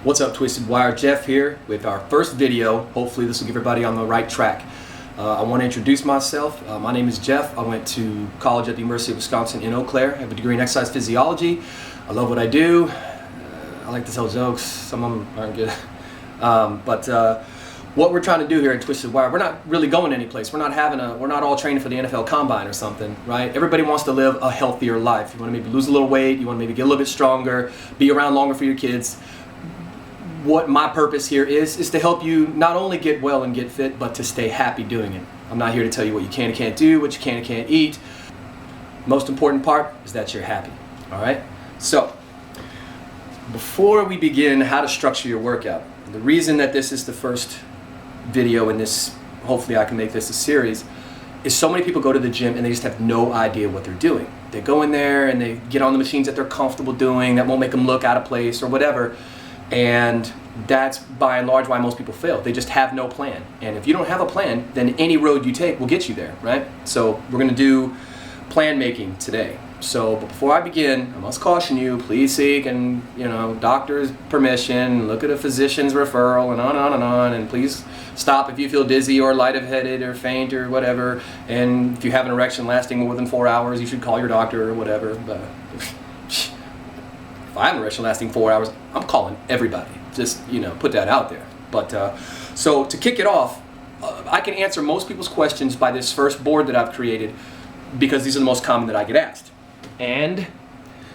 What's up, Twisted Wire? Jeff here with our first video. Hopefully this will get everybody on the right track. I want to introduce myself. My name is Jeff. I went to college at the University of Wisconsin in Eau Claire. I have a degree in exercise physiology. I love what I do. I like to tell jokes. Some of them aren't good. What we're trying to do here in Twisted Wire, we're not really going anyplace. We're not all training for the NFL Combine or something, right? Everybody wants to live a healthier life. You want to maybe lose a little weight. You want to maybe get a little bit stronger, be around longer for your kids. What my purpose here is to help you not only get well and get fit, but to stay happy doing it. I'm not here to tell you what you can and can't do, what you can and can't eat. Most important part is that you're happy, all right? So, before we begin how to structure your workout, the reason that this is the first video in this, hopefully I can make this a series, is so many people go to the gym and they just have no idea what they're doing. They go in there and they get on the machines that they're comfortable doing, that won't make them look out of place or whatever. And that's by and large why most people fail. They just have no plan. And if you don't have a plan, then any road you take will get you there, right? So we're going to do plan making today. So but before I begin, I must caution you, please seek and doctor's permission, look at a physician's referral, and on and on and on. And please stop if you feel dizzy or lightheaded or faint or whatever. And if you have an erection lasting more than 4 hours, you should call your doctor or whatever. But if I have an erection lasting 4 hours, I'm calling everybody. Just, put that out there. But so to kick it off, I can answer most people's questions by this first board that I've created because these are the most common that I get asked. And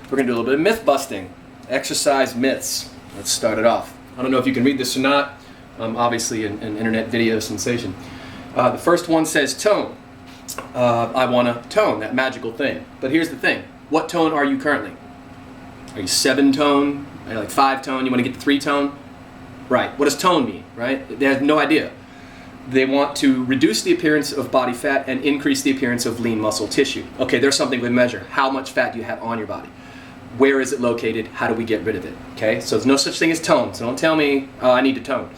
we're going to do a little bit of myth busting, exercise myths. Let's start it off. I don't know if you can read this or not. I'm obviously an internet video sensation. The first one says tone. I want to tone, that magical thing. But here's the thing. What tone are you currently? Are you 7-tone? Are you like 5-tone? You want to get to 3-tone? Right. What does tone mean, right? They have no idea. They want to reduce the appearance of body fat and increase the appearance of lean muscle tissue. Okay, there's something we measure. How much fat do you have on your body? Where is it located? How do we get rid of it? Okay, so there's no such thing as tone. So don't tell me, oh, I need to tone.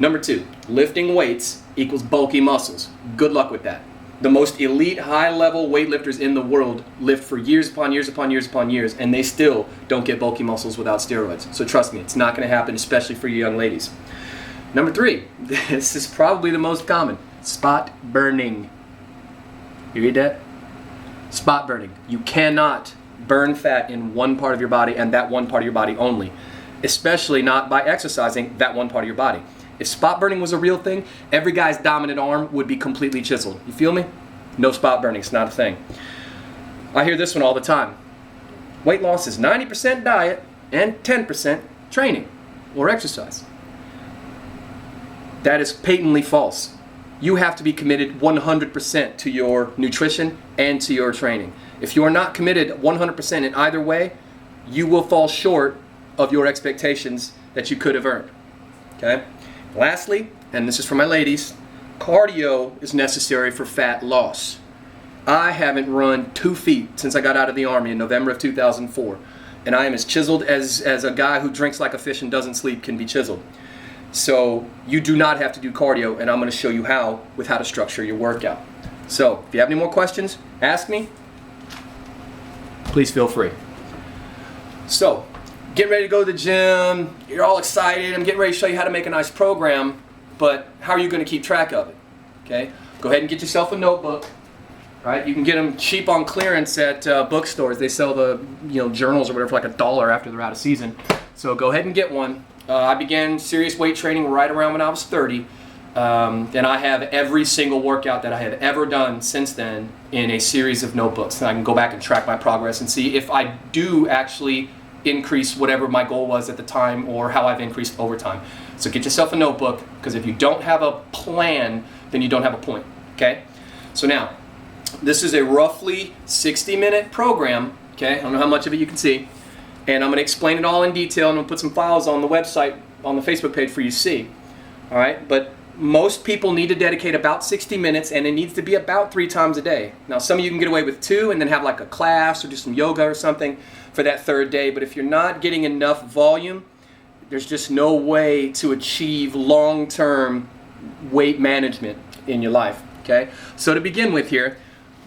Number 2, lifting weights equals bulky muscles. Good luck with that. The most elite high-level weightlifters in the world lift for years upon years upon years upon years, and they still don't get bulky muscles without steroids. So trust me, it's not going to happen, especially for you young ladies. Number 3, this is probably the most common, spot burning. You read that? Spot burning. You cannot burn fat in one part of your body and that one part of your body only, especially not by exercising that one part of your body. If spot burning was a real thing, every guy's dominant arm would be completely chiseled. You feel me? No spot burning, it's not a thing. I hear this one all the time. Weight loss is 90% diet and 10% training or exercise. That is patently false. You have to be committed 100% to your nutrition and to your training. If you are not committed 100% in either way, you will fall short of your expectations that you could have earned. Okay? Lastly, and this is for my ladies, cardio is necessary for fat loss. I haven't run 2 feet since I got out of the Army in November of 2004, and I am as chiseled as a guy who drinks like a fish and doesn't sleep can be chiseled. So you do not have to do cardio, and I'm going to show you how with how to structure your workout. So if you have any more questions, ask me. Please feel free. So, getting ready to go to the gym, you're all excited, I'm getting ready to show you how to make a nice program, but how are you going to keep track of it? Okay? Go ahead and get yourself a notebook. Right? You can get them cheap on clearance at bookstores. They sell the journals or whatever for like $1 after they're out of season. So go ahead and get one. I began serious weight training right around when I was 30. And I have every single workout that I have ever done since then in a series of notebooks. And I can go back and track my progress and see if I do actually increase whatever my goal was at the time or how I've increased over time. So get yourself a notebook, because if you don't have a plan, then you don't have a point. Okay? So now, this is a roughly 60-minute program. Okay? I don't know how much of it you can see. And I'm going to explain it all in detail, and I'm going to put some files on the website, on the Facebook page for you to see. All right? But most people need to dedicate about 60 minutes, and it needs to be about 3 times a day. Now, some of you can get away with 2 and then have like a class or do some yoga or something for that 3rd day. But if you're not getting enough volume, there's just no way to achieve long-term weight management in your life. Okay? So to begin with here,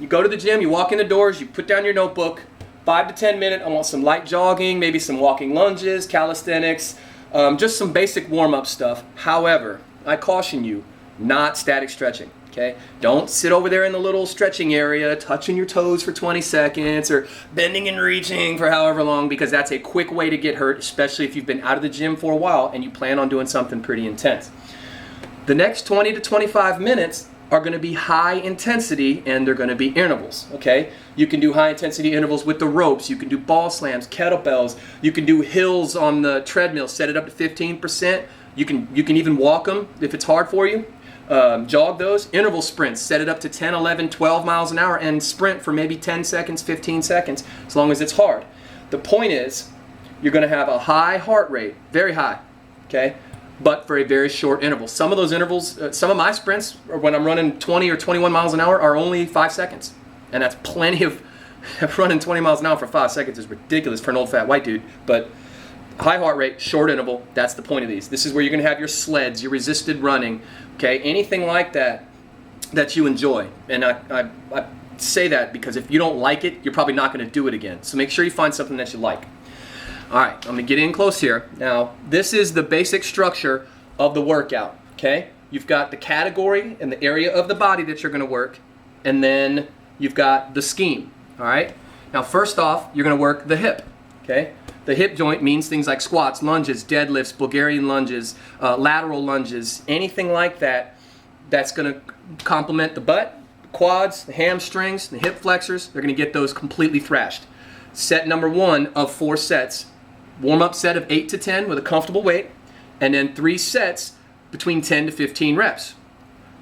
you go to the gym, you walk in the doors, you put down your notebook, 5 to 10 minutes, I want some light jogging, maybe some walking lunges, calisthenics, Just some basic warm-up stuff. However, I caution you, not static stretching. Okay? Don't sit over there in the little stretching area, touching your toes for 20 seconds or bending and reaching for however long, because that's a quick way to get hurt, especially if you've been out of the gym for a while and you plan on doing something pretty intense. The next 20 to 25 minutes are going to be high intensity, and they're going to be intervals. Okay? You can do high intensity intervals with the ropes. You can do ball slams, kettlebells. You can do hills on the treadmill. Set it up to 15%. You can even walk them if it's hard for you. Jog those. Interval sprints. Set it up to 10, 11, 12 miles an hour and sprint for maybe 10 seconds, 15 seconds, as long as it's hard. The point is, you're going to have a high heart rate, very high, okay, but for a very short interval. Some of those intervals, some of my sprints, when I'm running 20 or 21 miles an hour, are only 5 seconds. And that's plenty of, running 20 miles an hour for 5 seconds is ridiculous for an old fat white dude. But high heart rate, short interval, that's the point of these. This is where you're going to have your sleds, your resisted running, okay, anything like that that you enjoy. And I say that because if you don't like it, you're probably not going to do it again. So make sure you find something that you like. All right, I'm going to get in close here. Now, this is the basic structure of the workout, okay? You've got the category and the area of the body that you're going to work, and then you've got the scheme, all right? Now, first off, you're going to work the hip, okay? The hip joint means things like squats, lunges, deadlifts, Bulgarian lunges, lateral lunges, anything like that that's going to complement the butt, the quads, the hamstrings, the hip flexors. They're going to get those completely thrashed. Set number 1 of 4 sets. Warm-up set of 8 to 10 with a comfortable weight, and then 3 sets between 10 to 15 reps.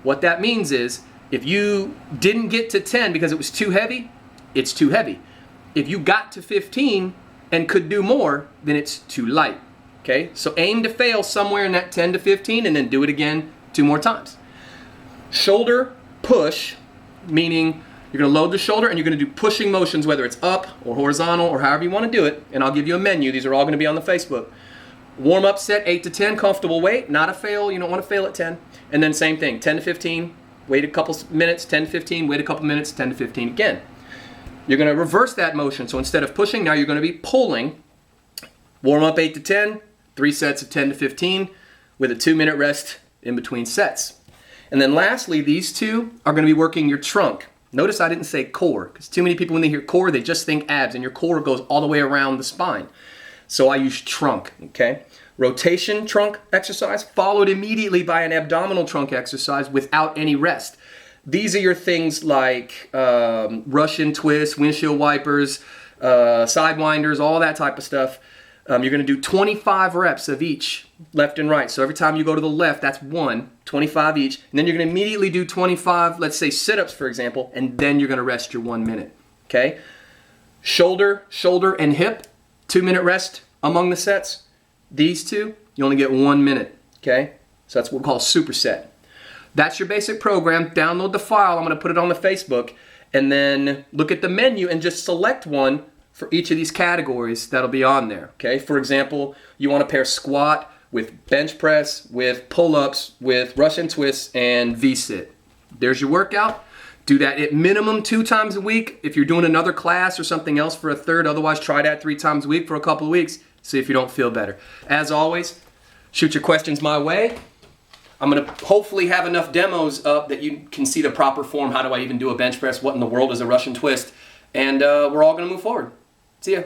What that means is, if you didn't get to 10 because it was too heavy, it's too heavy. If you got to 15 and could do more, then it's too light. Okay? So aim to fail somewhere in that 10 to 15 and then do it again 2 more times. Shoulder push, meaning you're going to load the shoulder and you're going to do pushing motions, whether it's up or horizontal or however you want to do it. And I'll give you a menu. These are all going to be on the Facebook. Warm-up set 8 to 10, comfortable weight, not a fail. You don't want to fail at 10. And then same thing, 10 to 15, wait a couple minutes, 10 to 15, wait a couple minutes, 10 to 15 again. You're going to reverse that motion. So instead of pushing, now you're going to be pulling. Warm up 8 to 10, 3 sets of 10 to 15 with a 2-minute rest in between sets. And then lastly, these 2 are going to be working your trunk. Notice I didn't say core, because too many people when they hear core, they just think abs, and your core goes all the way around the spine. So I use trunk, okay? Rotation trunk exercise followed immediately by an abdominal trunk exercise without any rest. These are your things like Russian twists, windshield wipers, sidewinders, all that type of stuff. You're going to do 25 reps of each, left and right. So every time you go to the left, that's 1, 25 each. And then you're going to immediately do 25, let's say sit-ups, for example, and then you're going to rest your 1 minute. Okay? Shoulder, and hip, 2-minute rest among the sets. These 2, you only get 1 minute. Okay? So that's what we call a superset. That's your basic program. Download the file. I'm going to put it on the Facebook. And then look at the menu and just select one for each of these categories that'll be on there. Okay? For example, you want to pair squat with bench press, with pull-ups, with Russian twists, and V-sit. There's your workout. Do that at minimum 2 times a week. If you're doing another class or something else for a third, otherwise try that 3 times a week for a couple of weeks. See if you don't feel better. As always, shoot your questions my way. I'm going to hopefully have enough demos up that you can see the proper form. How do I even do a bench press? What in the world is a Russian twist? And we're all going to move forward. See ya.